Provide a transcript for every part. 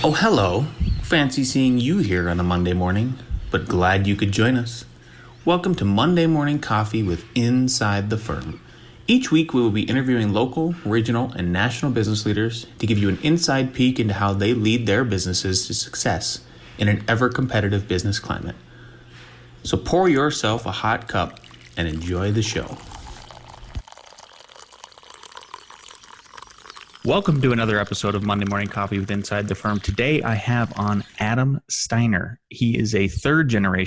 Oh, hello. Fancy seeing you here on a Monday morning, but glad you could join us. Welcome to Monday Morning Coffee with Inside the Firm. Each week, we will be interviewing local, regional, and national business leaders to give you an inside peek into how they lead their businesses to success in an ever-competitive business climate. So pour yourself a hot cup and enjoy the show. Welcome to another episode of Monday Morning Coffee with Inside the Firm. Today I have on Adam Steiner. He is a third in a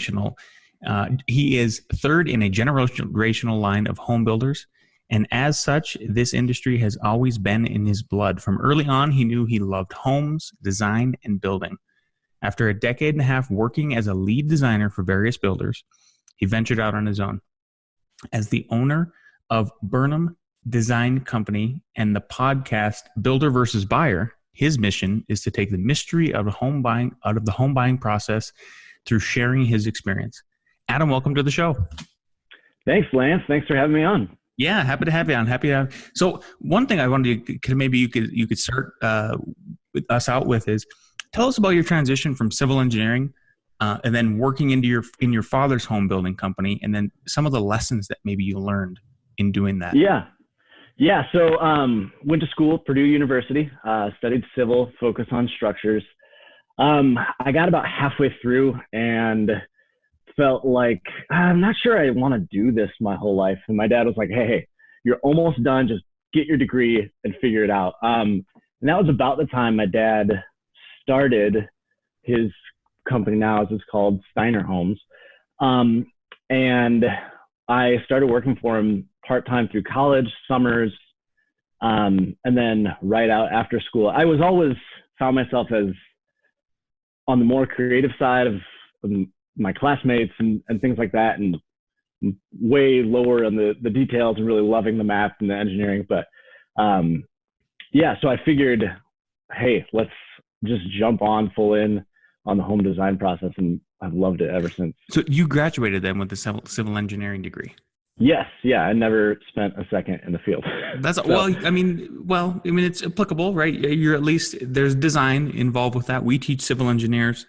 generational line of home builders. And as such, this industry has always been in his blood. From early on, he knew he loved homes, design, and building. After a decade and a half working as a lead designer for various builders, he ventured out on his own. As the owner of Birnam Design Company and the podcast Builder versus Buyer, his mission is to take the mystery of the home buying process through sharing his experience. Adam, welcome to the show. Thanks, Lance. Thanks for having me on. Yeah, happy to have you on. So one thing I wanted to maybe you could start with us out with is tell us about your transition from civil engineering and then working in your father's home building company, and then some of the lessons that maybe you learned in doing that. Yeah. So went to school, Purdue University, studied civil, focus on structures. I got about halfway through and felt like, I'm not sure I want to do this my whole life. And my dad was like, hey, you're almost done. Just get your degree and figure it out. And that was about the time my dad started his company now, as it's called, Steiner Homes. And I started working for him part-time through college, summers, and then right out after school. I was always found myself as on the more creative side of my classmates and things like that, and way lower on the details and really loving the math and the engineering. But so I figured, hey, let's just jump on full in on the home design process, and I've loved it ever since. So you graduated then with the civil engineering degree? Yes. Yeah. I never spent a second in the field. That's well, I mean, it's applicable, right? You're at least there's design involved with that. We teach civil engineers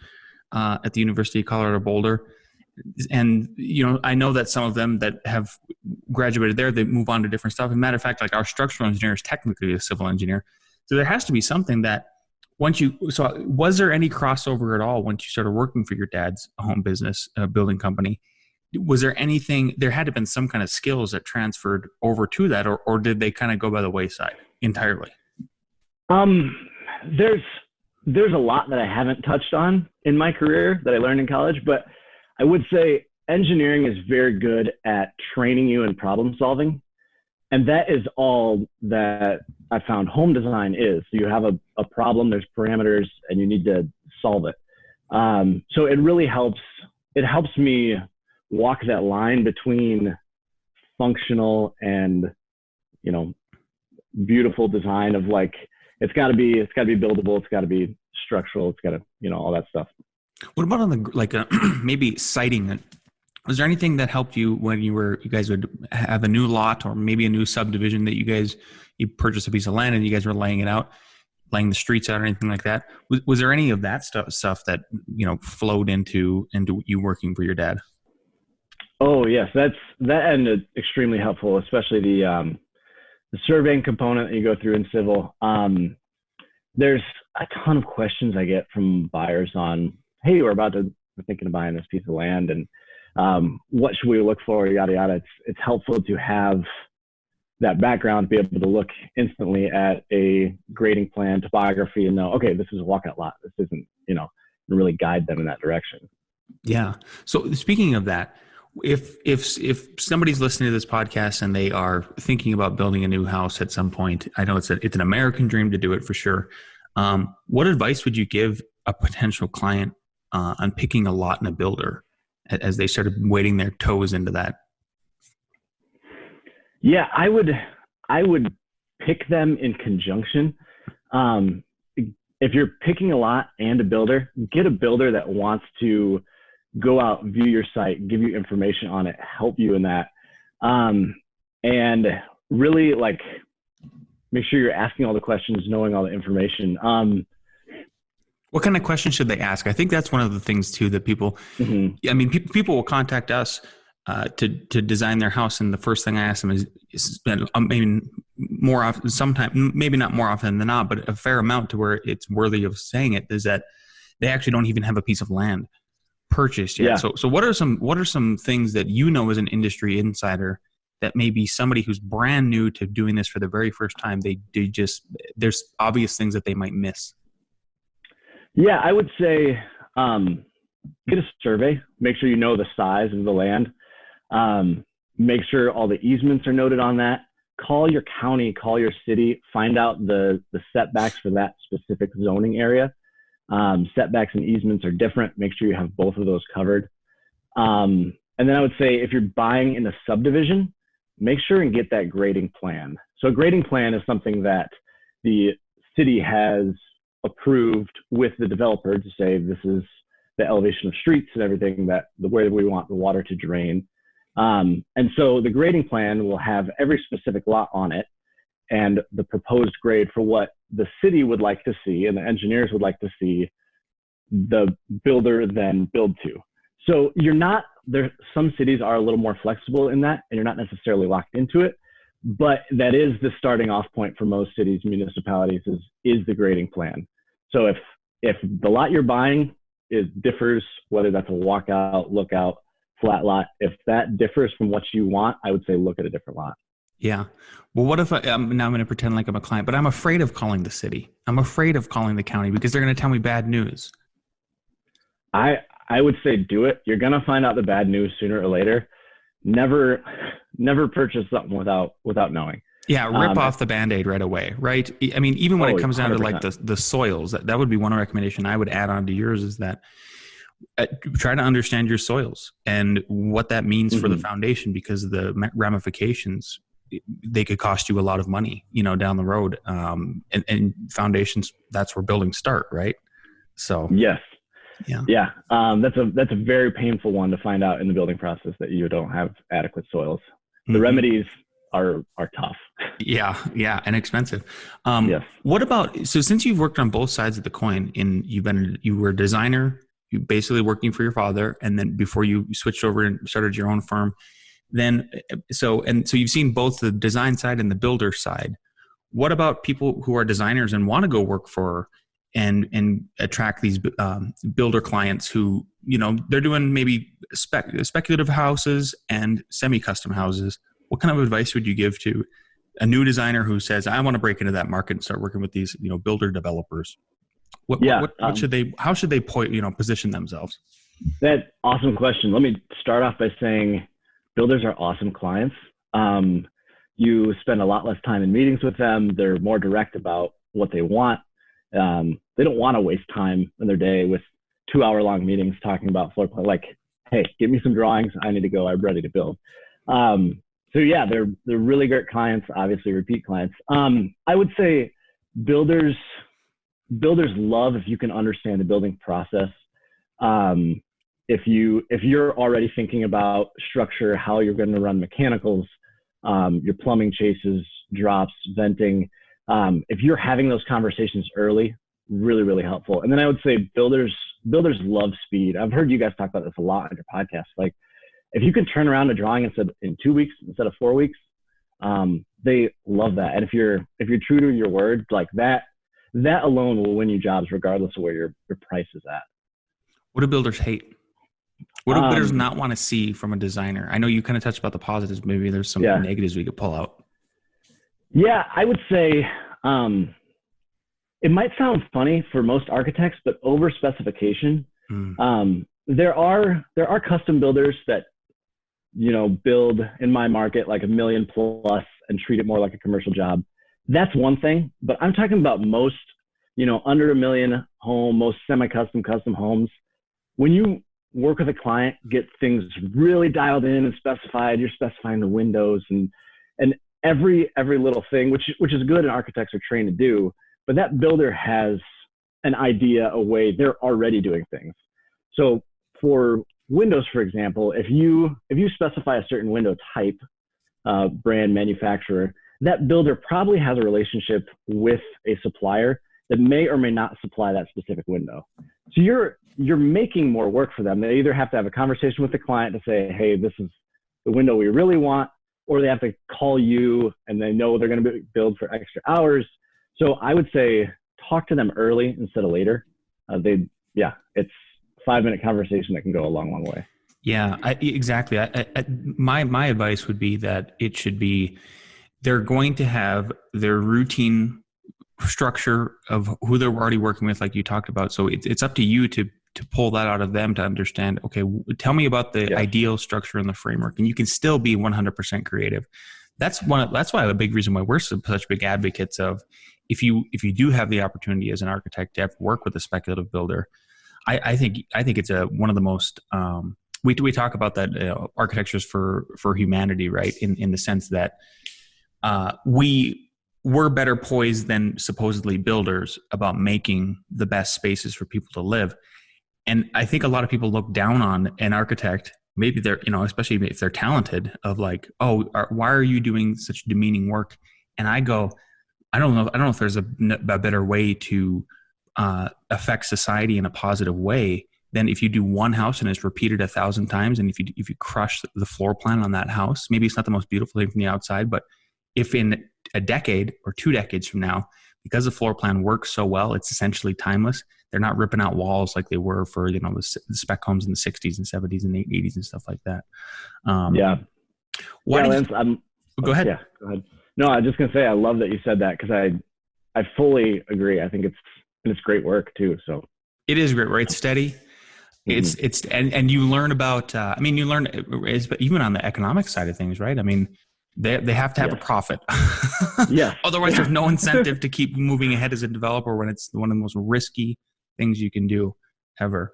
at the University of Colorado Boulder. And, I know that some of them that have graduated there, they move on to different stuff. As a matter of fact, like our structural engineer is technically a civil engineer. So there has to be something that so was there any crossover at all once you started working for your dad's home business building company? Was there anything, there had to have been some kind of skills that transferred over to that, or did they kind of go by the wayside entirely? There's a lot that I haven't touched on in my career that I learned in college, but I would say engineering is very good at training you in problem solving. And that is all that I found home design is. So you have a problem, there's parameters, and you need to solve it. So it really helps. It helps me walk that line between functional and, beautiful design of like, it's got to be buildable. It's got to be structural. It's got to, all that stuff. What about on the, maybe siting? Was there anything that helped you when you guys would have a new lot or maybe a new subdivision that you purchased a piece of land and you guys were laying it out, laying the streets out or anything like that? Was there any of that stuff that, flowed into you working for your dad? Oh yes, that ended extremely helpful, especially the surveying component that you go through in civil. There's a ton of questions I get from buyers on, hey, we're thinking of buying this piece of land, and what should we look for, yada yada. It's helpful to have that background, be able to look instantly at a grading plan, topography, and know, okay, this is a walkout lot. This isn't, and really guide them in that direction. Yeah. So speaking of that, if somebody's listening to this podcast and they are thinking about building a new house at some point, I know it's an American dream to do it for sure. What advice would you give a potential client on picking a lot in a builder as they started wading their toes into that? Yeah, I would pick them in conjunction. If you're picking a lot and a builder, get a builder that wants to go out, view your site, give you information on it, help you in that. And really make sure you're asking all the questions, knowing all the information. What kind of questions should they ask? I think that's one of the things too that people, I mean, people will contact us to design their house, and the first thing I ask them is I mean, more often, sometimes maybe not more often than not, but a fair amount to where it's worthy of saying it, is that they actually don't even have a piece of land purchased yet. Yeah. So what are some things that you know as an industry insider that maybe somebody who's brand new to doing this for the very first time, they just, there's obvious things that they might miss? Yeah, I would say get a survey. Make sure you know the size of the land. Make sure all the easements are noted on that. Call your county, call your city, find out the setbacks for that specific zoning area. Setbacks and easements are different. Make sure you have both of those covered. And then I would say if you're buying in a subdivision, make sure and get that grading plan. So a grading plan is something that the city has approved with the developer to say this is the elevation of streets and everything, that the way we want the water to drain. And so the grading plan will have every specific lot on it and the proposed grade for what the city would like to see and the engineers would like to see the builder then build to. So you're not there. Some cities are a little more flexible in that, and you're not necessarily locked into it, but that is the starting off point for most cities, municipalities is the grading plan. So if the lot you're buying differs, whether that's a walkout, lookout, flat lot, if that differs from what you want, I would say look at a different lot. Yeah. Well, what if now I'm going to pretend like I'm a client, but I'm afraid of calling the city. I'm afraid of calling the county because they're going to tell me bad news. I would say do it. You're going to find out the bad news sooner or later. Never purchase something without knowing. Yeah, rip off the Band-Aid right away, right? I mean, even when it comes down 100%. To like the soils, that would be one recommendation I would add on to yours, is that try to understand your soils and what that means for the foundation, because the ramifications, they could cost you a lot of money, down the road. And foundations, that's where buildings start, right? So yes. Yeah. That's a very painful one to find out in the building process, that you don't have adequate soils. The remedies are tough. Yeah, and expensive. Yes. What about, so since you've worked on both sides of the coin, and you were a designer, you basically working for your father, and then before you switched over and started your own firm, then so you've seen both the design side and the builder side. What about people who are designers and want to go work for and attract these builder clients who, they're doing maybe speculative houses and semi-custom houses? What kind of advice would you give to a new designer who says, I want to break into that market and start working with these, builder developers? How should they position themselves? That's awesome question. Let me start off by saying builders are awesome clients. You spend a lot less time in meetings with them. They're more direct about what they want. They don't want to waste time in their day with 2-hour-long meetings talking about floor plan. Like, hey, give me some drawings. I need to go. I'm ready to build. So yeah, they're really great clients, obviously repeat clients. I would say builders love if you can understand the building process. If you're already thinking about structure, how you're going to run mechanicals, your plumbing chases, drops, venting, if you're having those conversations early, really, really helpful. And then I would say builders love speed. I've heard you guys talk about this a lot on your podcast. Like, if you can turn around a drawing in 2 weeks instead of 4 weeks, they love that. And if you're true to your word, like that alone will win you jobs regardless of where your price is at. What do builders hate? What do builders not want to see from a designer? I know you kind of touched about the positives. Maybe there's some negatives we could pull out. Yeah, I would say it might sound funny for most architects, but over specification. There are custom builders that build in my market like $1 million plus and treat it more like a commercial job. That's one thing, but I'm talking about most, under $1 million home, most semi-custom, custom homes. When you work with a client, get things really dialed in and specified, you're specifying the windows and every little thing, which is good and architects are trained to do, but that builder has an idea, a way they're already doing things. So for windows, for example, if you specify a certain window type, brand, manufacturer, that builder probably has a relationship with a supplier that may or may not supply that specific window. So you're making more work for them. They either have to have a conversation with the client to say, hey, this is the window we really want, or they have to call you and they know they're going to be billed for extra hours. So I would say talk to them early instead of later. It's a 5-minute conversation that can go a long, long way. Yeah, exactly. My advice would be that it should be, they're going to have their routine structure of who they're already working with, like you talked about. So it's up to you to pull that out of them to understand, okay, tell me about the ideal structure and the framework. And you can still be 100% creative. That's why a big reason why we're such big advocates of, if you do have the opportunity as an architect to have to work with a speculative builder, I think it's one of the most, we talk about that architectures for humanity, right? In the sense that we're better poised than supposedly builders about making the best spaces for people to live. And I think a lot of people look down on an architect, maybe they're, especially if they're talented, of like, oh, why are you doing such demeaning work? And I go, I don't know if there's a better way to affect society in a positive way than if you do one house and it's repeated 1,000 times. And if you crush the floor plan on that house, maybe it's not the most beautiful thing from the outside, but if in a decade or 2 decades from now, because the floor plan works so well, it's essentially timeless. They're not ripping out walls like they were for, the spec homes in the 60s and 70s and 80s and stuff like that. Lance, go ahead. Yeah, go ahead. No, I was just going to say, I love that you said that, because I fully agree. I think it's great work too. So it is great, right? It's steady. Mm-hmm. And you learn about, you learn even on the economic side of things, right? I mean, they have to have a profit. Otherwise, there's no incentive to keep moving ahead as a developer when it's one of the most risky things you can do ever.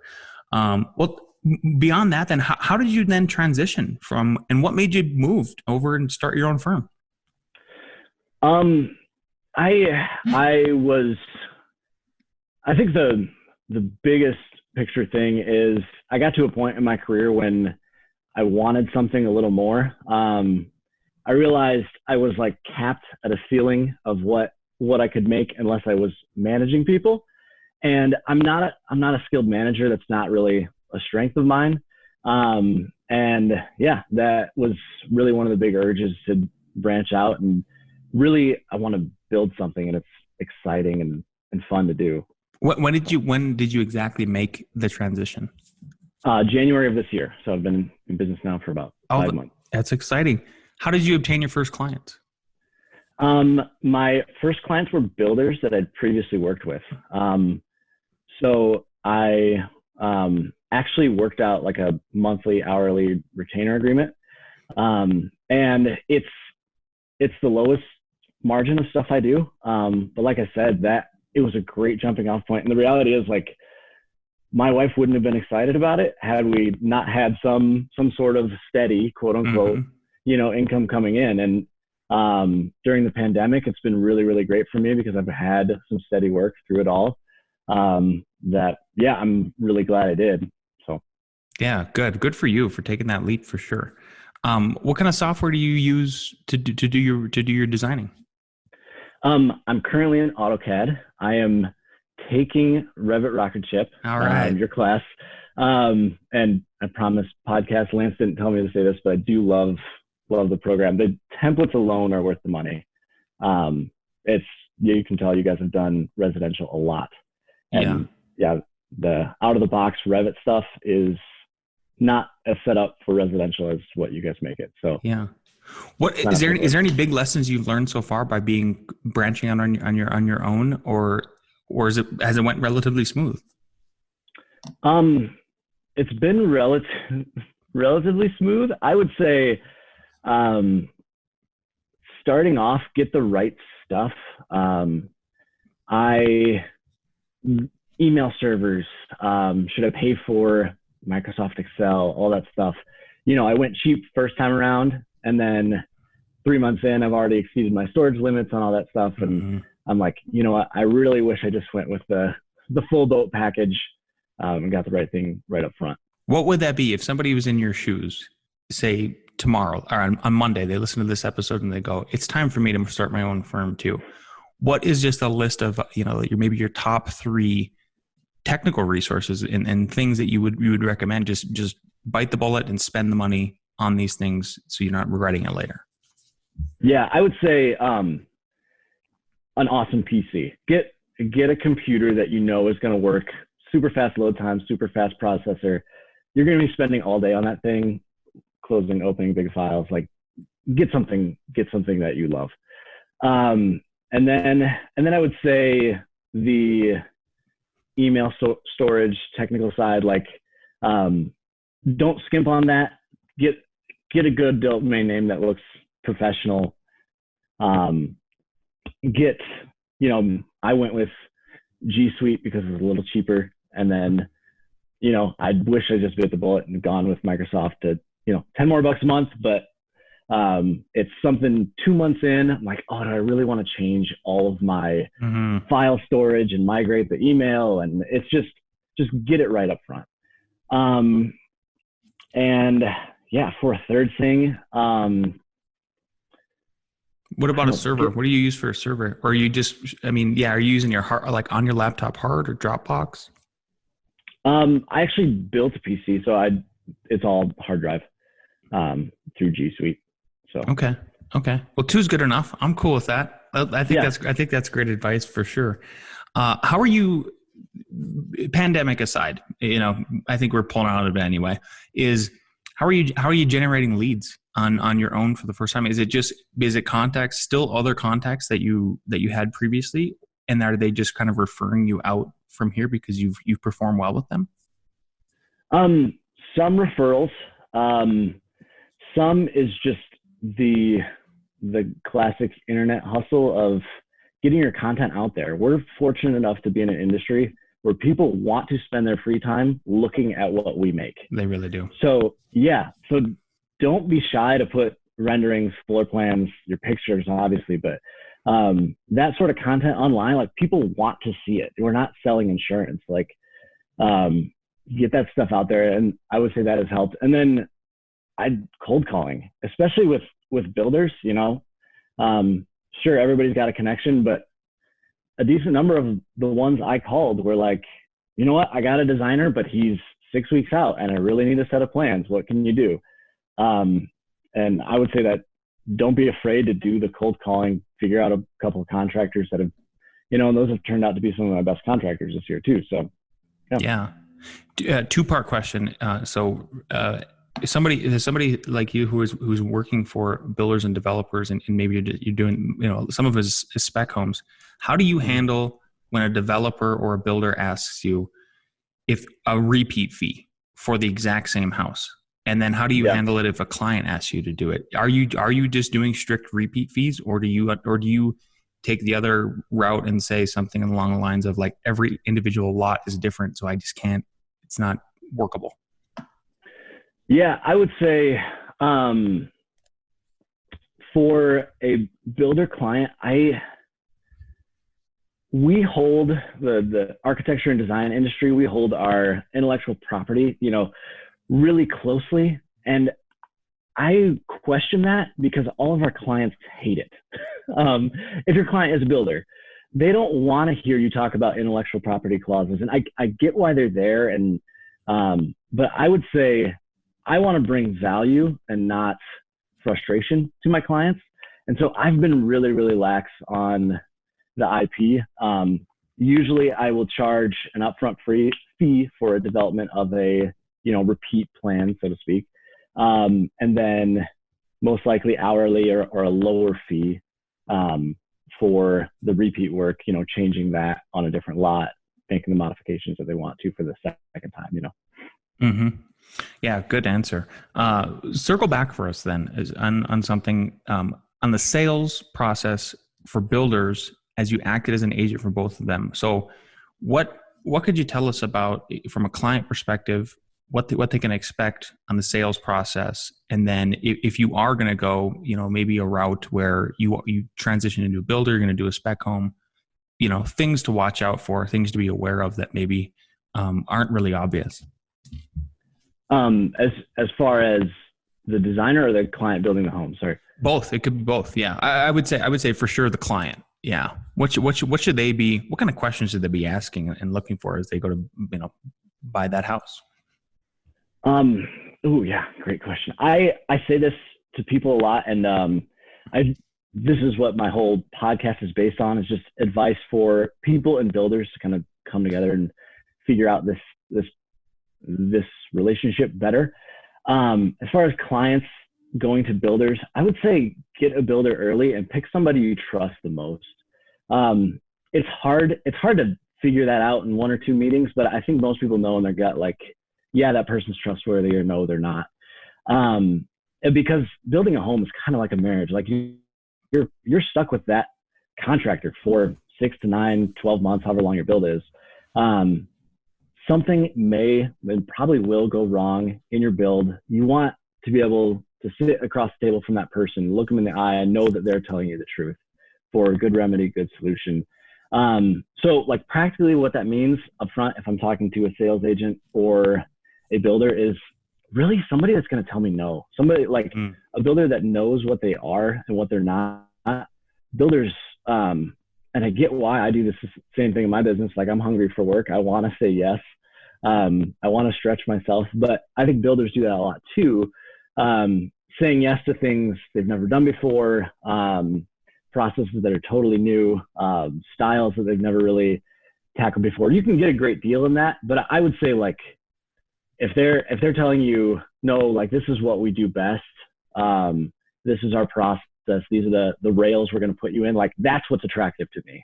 Beyond that, then, how did you then transition from, and what made you move over and start your own firm? I think the biggest picture thing is I got to a point in my career when I wanted something a little more. I realized I was like capped at a ceiling of what I could make unless I was managing people. And I'm not a skilled manager. That's not really a strength of mine. That was really one of the big urges to branch out, and really I want to build something, and it's exciting and fun to do. When did you exactly make the transition? January of this year. So I've been in business now for about 5 months. That's exciting. How did you obtain your first clients? My first clients were builders that I'd previously worked with. So I actually worked out like a monthly, hourly retainer agreement. And it's the lowest margin of stuff I do. But like I said, that it was a great jumping off point. And the reality is, like, my wife wouldn't have been excited about it had we not had some sort of steady, quote unquote, income coming in. And during the pandemic, it's been really, really great for me because I've had some steady work through it all. I'm really glad I did. So, yeah, good for you for taking that leap, for sure. What kind of software do you use to do your designing? I'm currently in AutoCAD. I am taking Revit Rocket Ship. All right. Your class. And I promise, podcast Lance didn't tell me to say this, but I do love the program. The templates alone are worth the money. You can tell you guys have done residential a lot. And the out of the box Revit stuff is not as set up for residential as what you guys make it. So what is there any big lessons you've learned so far by branching out on your own, or has it went relatively smooth? It's been relatively smooth. I would say starting off, get the right stuff. Email servers, should I pay for Microsoft Excel, all that stuff. I went cheap first time around, and then 3 months in, I've already exceeded my storage limits on all that stuff. And I'm like, you know what? I really wish I just went with the full boat package and got the right thing right up front. What would that be if somebody was in your shoes, say tomorrow or on Monday, they listen to this episode and they go, it's time for me to start my own firm too. what is just a list of, maybe your top 3 technical resources and things that you would recommend? Just bite the bullet and spend the money on these things so you're not regretting it later. Yeah, I would say an awesome PC. Get a computer that is going to work, super fast load time, super fast processor. You're going to be spending all day on that thing, closing, opening big files. Like, get something that you love. And then I would say the email storage technical side, like, don't skimp on that. Get a good domain name that looks professional. I went with G Suite because it was a little cheaper. And then, I wish I just bit the bullet and gone with Microsoft to, $10 more a month, but it's something 2 months in. I'm like, oh, do I really want to change all of my file storage and migrate the email? And it's just get it right up front. And yeah, for a third thing, what about a server? What do you use for a server? Or are you are you using your hard, like on your laptop hard or Dropbox? I actually built a PC, so it's all hard drive through G Suite. So okay. Well, 2's good enough. I'm cool with that. I think that's great advice for sure. How are you, pandemic aside? I think we're pulling out of it anyway. How are you generating leads on your own for the first time? Is it contacts, still other contacts that you had previously, and are they just kind of referring you out from here because you've performed well with them? Some referrals. Some is just the classic internet hustle of getting your content out there. We're fortunate enough to be in an industry where people want to spend their free time looking at what we make. They really do. So yeah, so don't be shy to put renderings, floor plans, your pictures, obviously, but that sort of content online, like, people want to see it. We're not selling insurance. Like, get that stuff out there, and I would say that has helped. And then cold calling, especially with builders. Sure, everybody's got a connection, but a decent number of the ones I called were like, you know what, I got a designer, but he's 6 weeks out and I really need a set of plans. What can you do? And I would say that don't be afraid to do the cold calling, figure out a couple of contractors that have, and those have turned out to be some of my best contractors this year too. So, yeah. 2-part question. Somebody like you who's working for builders and developers, and maybe you're doing, some of his spec homes. How do you handle when a developer or a builder asks you if a repeat fee for the exact same house? And then how do you handle it if a client asks you to do it? Are you just doing strict repeat fees, or do you take the other route and say something along the lines of, like, every individual lot is different, so I just can't, it's not workable? Yeah, I would say for a builder client, we hold the architecture and design industry, we hold our intellectual property, really closely. And I question that because all of our clients hate it. If your client is a builder, they don't want to hear you talk about intellectual property clauses. And I get why they're there. And, but I would say I want to bring value and not frustration to my clients. And so I've been really, really lax on the IP. Usually I will charge an upfront fee for a development of a, repeat plan, so to speak. And then most likely hourly or a lower fee for the repeat work, changing that on a different lot, making the modifications that they want to for the second time, Mm-hmm. Yeah, good answer. Circle back for us then on something on the sales process for builders as you acted as an agent for both of them. So what could you tell us about, from a client perspective, what they can expect on the sales process? And then if you are going to go, maybe a route where you transition into a builder, you're going to do a spec home, things to watch out for, things to be aware of that maybe aren't really obvious. As far as the designer or the client building the home? Sorry. Both. It could be both. Yeah. I would say for sure the client. Yeah. What should they be? What kind of questions should they be asking and looking for as they go to buy that house? Oh yeah, great question. I say this to people a lot, and I this is what my whole podcast is based on, is just advice for people and builders to kind of come together and figure out this relationship better. As far as clients going to builders, I would say get a builder early and pick somebody you trust the most. It's hard to figure that out in one or two meetings, but I think most people know in their gut, like, yeah, that person's trustworthy, or no, they're not. And because building a home is kind of like a marriage. Like you're stuck with that contractor for 6 to 9, 12 months, however long your build is. Something may and probably will go wrong in your build. You want to be able to sit across the table from that person, look them in the eye, and know that they're telling you the truth for a good remedy, good solution. So like practically what that means up front, if I'm talking to a sales agent or a builder, is really somebody that's going to tell me no. Somebody like a builder that knows what they are and what they're not. Builders, and I get why I do this same thing in my business. Like I'm hungry for work. I want to say yes. I want to stretch myself, but I think builders do that a lot too. Saying yes to things they've never done before, processes that are totally new, styles that they've never really tackled before. You can get a great deal in that, but I would say like, if they're telling you, no, like this is what we do best, this is our process, these are the rails we're going to put you in, like that's what's attractive to me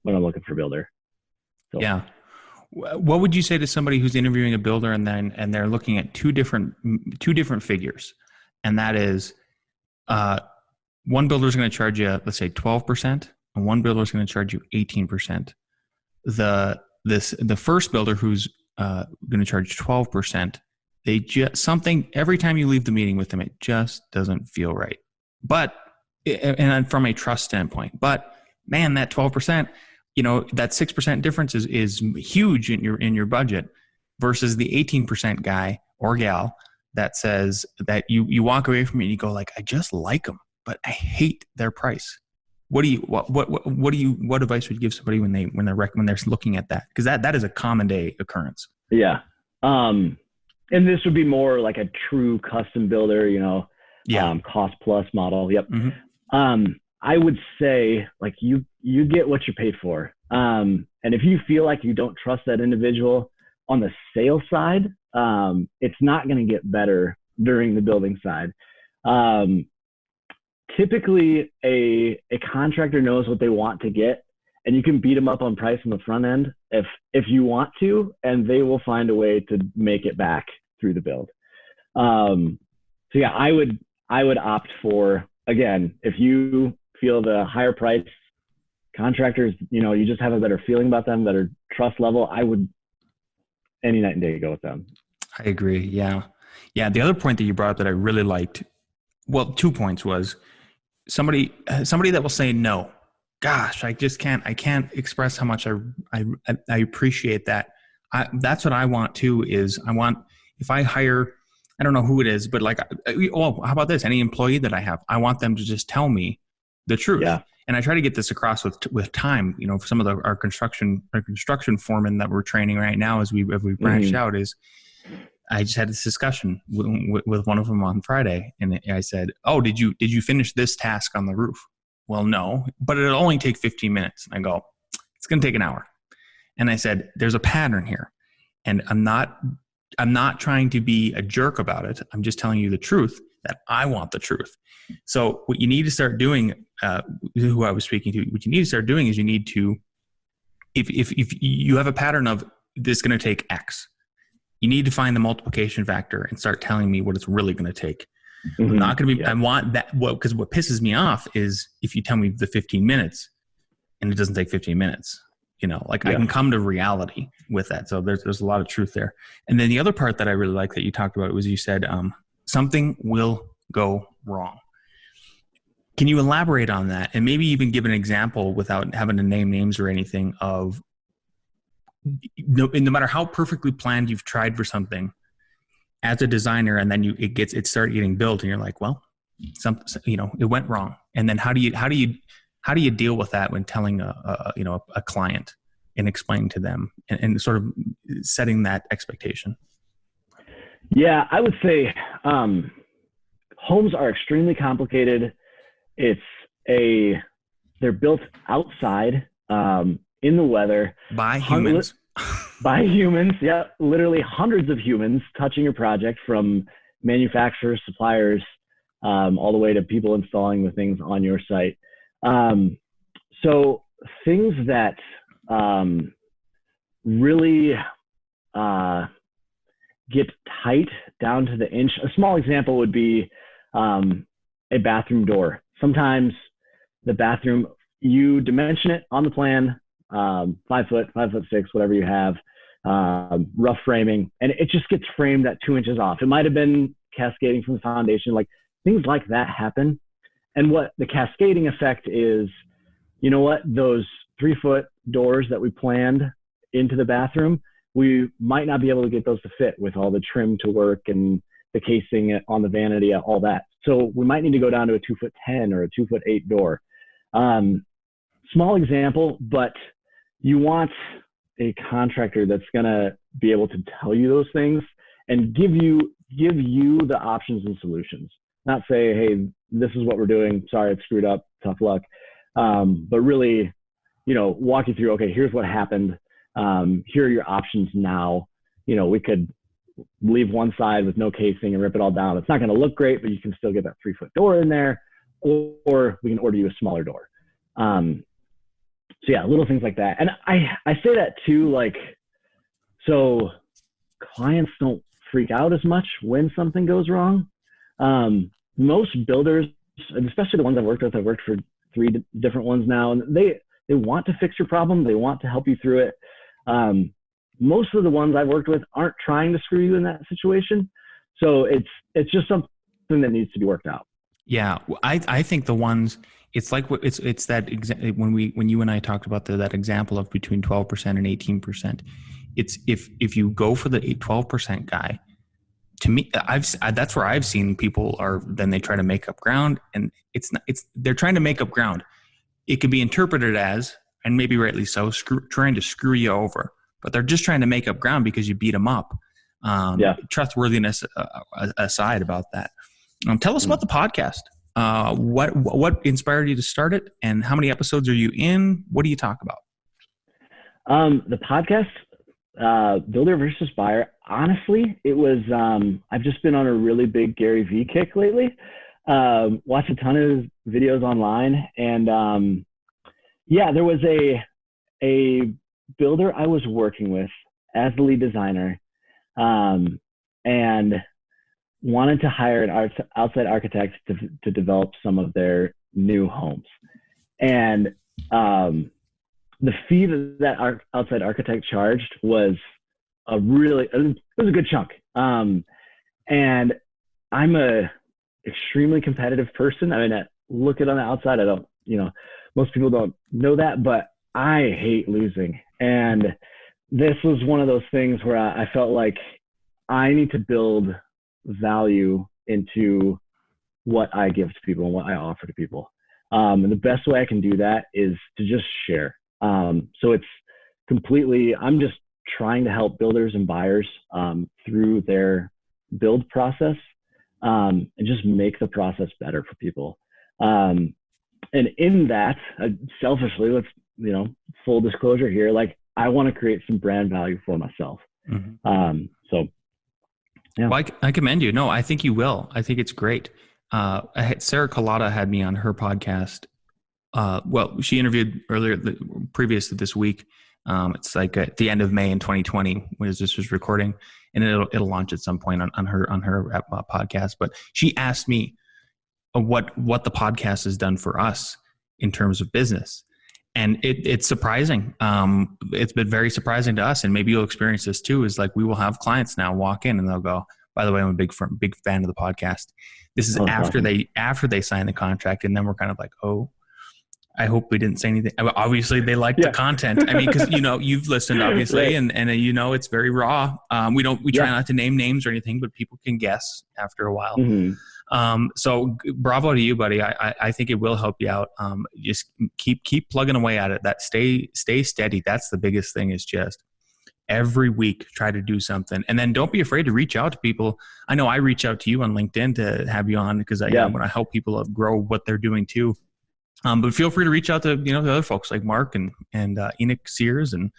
when I'm looking for a builder. So. Yeah. What would you say to somebody who's interviewing a builder and they're looking at two different figures, and that is, one builder is going to charge you, let's say 12%, and one builder is going to charge you 18%. The first builder who's going to charge 12%, they just every time you leave the meeting with them, it just doesn't feel right. But and from a trust standpoint, but man, that 12%. That 6% difference is huge in your budget versus the 18% guy or gal that says that you walk away from it and you go like, I just like them, but I hate their price. What advice would you give somebody when they're looking at that? Because that is a common day occurrence. Yeah. And this would be more like a true custom builder, cost plus model. Yep. Mm-hmm. I would say like you get what you paid for. And if you feel like you don't trust that individual on the sales side, it's not going to get better during the building side. Typically a contractor knows what they want to get, and you can beat them up on price on the front end if you want to, and they will find a way to make it back through the build. So yeah, I would opt for, again, if you feel the higher price contractors, you just have a better feeling about them, better trust level, I would any night and day go with them. I agree. Yeah. The other point that you brought up that I really liked, well, 2 points, was somebody that will say no. Gosh, I can't express how much I appreciate that. That's what I want too, is if I hire, I don't know who it is, but like, how about this? Any employee that I have, I want them to just tell me the truth. Yeah. And I try to get this across with time. For some of our construction foremen that we're training right now, as we branched out, is I just had this discussion with one of them on Friday, and I said, "Oh, did you finish this task on the roof?" Well, no, but it'll only take 15 minutes. And I go, it's going to take an hour. And I said, there's a pattern here, and I'm not trying to be a jerk about it. I'm just telling you the truth, that I want the truth. So what you need to start doing, who I was speaking to, what you need to start doing is you need to, if you have a pattern of this is going to take X, you need to find the multiplication factor and start telling me what it's really going to take. Mm-hmm. I'm not going to be, I want that, because what pisses me off is if you tell me the 15 minutes and it doesn't take 15 minutes, I can come to reality with that. So there's a lot of truth there. And then the other part that I really like that you talked about was you said, something will go wrong. Can you elaborate on that and maybe even give an example without having to name names or anything of no matter how perfectly planned you've tried for something as a designer, and then it started getting built and you're like, well, it went wrong. And then how do you how do you deal with that when telling a client and explaining to them and sort of setting that expectation? Yeah, I would say homes are extremely complicated. They're built outside in the weather by humans. By humans, yeah, literally hundreds of humans touching your project, from manufacturers, suppliers, all the way to people installing the things on your site. So things that really get tight down to the inch. A small example would be a bathroom door. Sometimes the bathroom, you dimension it on the plan, 5 foot, 5'6", whatever you have, rough framing, and it just gets framed at 2 inches off. It might have been cascading from the foundation, like things like that happen. And what the cascading effect is, you know what, those 3-foot doors that we planned into the bathroom, we might not be able to get those to fit with all the trim to work and the casing on the vanity, all that. So we might need to go down to a 2'10" or a 2'8" door. Small example, but you want a contractor that's going to be able to tell you those things and give you the options and solutions. Not say, hey, this is what we're doing. Sorry, it's screwed up. Tough luck. But really, walk you through, okay, here's what happened. Here are your options now. We could leave one side with no casing and rip it all down. It's not going to look great, but you can still get that 3-foot door in there, or we can order you a smaller door. So yeah, little things like that. And I say that too, like, so clients don't freak out as much when something goes wrong. Most builders, and especially the ones I've worked for 3 different ones now, and they want to fix your problem. They want to help you through it. Most of the ones I've worked with aren't trying to screw you in that situation. So it's just something that needs to be worked out. Yeah. I think the ones, it's like, it's that when you and I talked about that example of between 12% and 18%, it's if you go for the 12% guy, to me, that's where I've seen people then they try to make up ground, and they're trying to make up ground. It could be interpreted as, and maybe rightly so, trying to screw you over, but they're just trying to make up ground because you beat them up. Trustworthiness aside about that. Tell us about the podcast. What inspired you to start it, and how many episodes are you in? What do you talk about? The podcast, Builder versus Buyer. Honestly, it was, I've just been on a really big Gary V kick lately. Watched a ton of videos online, and there was a builder I was working with as the lead designer, and wanted to hire an outside architect to develop some of their new homes. And the fee that outside architect charged was it was a good chunk. And I'm a extremely competitive person. I mean, look at on the outside, I don't, most people don't know that, but I hate losing. And this was one of those things where I felt like I need to build value into what I give to people and what I offer to people. And the best way I can do that is to just share. So it's completely, I'm just trying to help builders and buyers through their build process, and just make the process better for people. And in that, selfishly, let's, full disclosure here, like, I want to create some brand value for myself. Mm-hmm. Yeah. Well, I commend you. No, I think you will. I think it's great. Sarah Collada had me on her podcast. She interviewed previous to this week. It's like at the end of May in 2020 when this was recording, and it'll launch at some point on her podcast. But she asked me what the podcast has done for us in terms of business. And it's surprising. It's been very surprising to us, and maybe you'll experience this too. Is like we will have clients now walk in and they'll go, "By the way, I'm a big fan of the podcast." This is after they sign the contract, and then we're kind of like, "Oh, I hope we didn't say anything. Obviously, they like the content. I mean, because you've listened, obviously, right. and it's very raw. We try not to name names or anything, but people can guess after a while. Mm-hmm. So bravo to you, buddy. I think it will help you out. Just keep plugging away at it. That stay steady. That's the biggest thing. Is just every week try to do something, and then don't be afraid to reach out to people. I know I reach out to you on LinkedIn to have you on because I want to help people grow what they're doing too. But feel free to reach out to the other folks like Mark and Enoch Sears and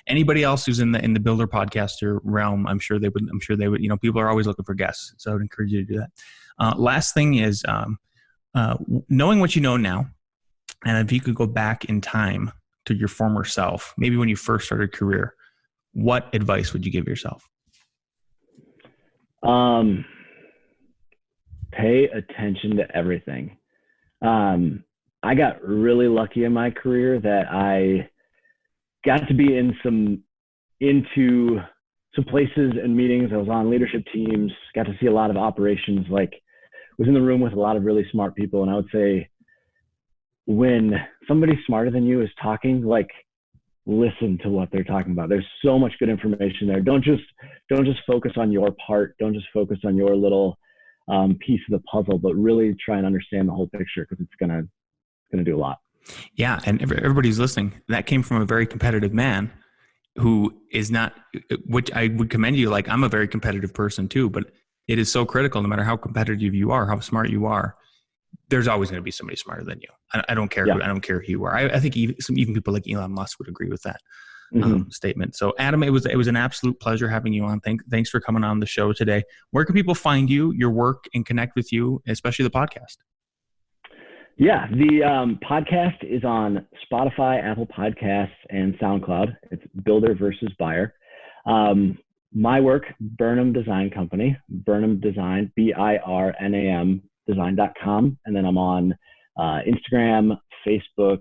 anybody else who's in the builder podcaster realm. I'm sure they would. People are always looking for guests, so I would encourage you to do that. Last thing is knowing what you know now, and if you could go back in time to your former self, maybe when you first started a career, what advice would you give yourself? Pay attention to everything. I got really lucky in my career that I got to be into some places and meetings. I was on leadership teams, got to see a lot of operations, was in the room with a lot of really smart people. And I would say when somebody smarter than you is talking, listen to what they're talking about. There's so much good information there. Don't just focus on your part. Don't just focus on your little piece of the puzzle, but really try and understand the whole picture, because it's going to do a lot. Yeah. And everybody's listening. That came from a very competitive man who is not, which I would commend you. I'm a very competitive person too, but it is so critical, no matter how competitive you are, how smart you are, there's always going to be somebody smarter than you. I don't care. I don't care who you are. I think even people like Elon Musk would agree with that statement. So Adam, it was an absolute pleasure having you on. Thanks for coming on the show today. Where can people find you, your work, and connect with you, especially the podcast? Yeah, the podcast is on Spotify, Apple Podcasts, and SoundCloud. It's Builder versus Buyer. My work, Birnam Design Company, Birnam Design, BIRNAM design.com. And then I'm on Instagram, Facebook,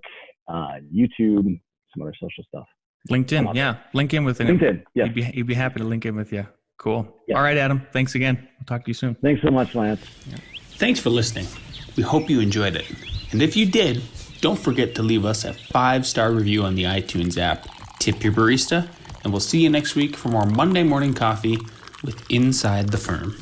YouTube, some other social stuff. LinkedIn, yeah. Link in with him. LinkedIn, yeah. He'd be happy to link in with you. Cool. Yeah. All right, Adam. Thanks again. We'll talk to you soon. Thanks so much, Lance. Yeah. Thanks for listening. We hope you enjoyed it. And if you did, don't forget to leave us a 5-star review on the iTunes app. Tip your barista, and we'll see you next week for more Monday Morning Coffee with Inside the Firm.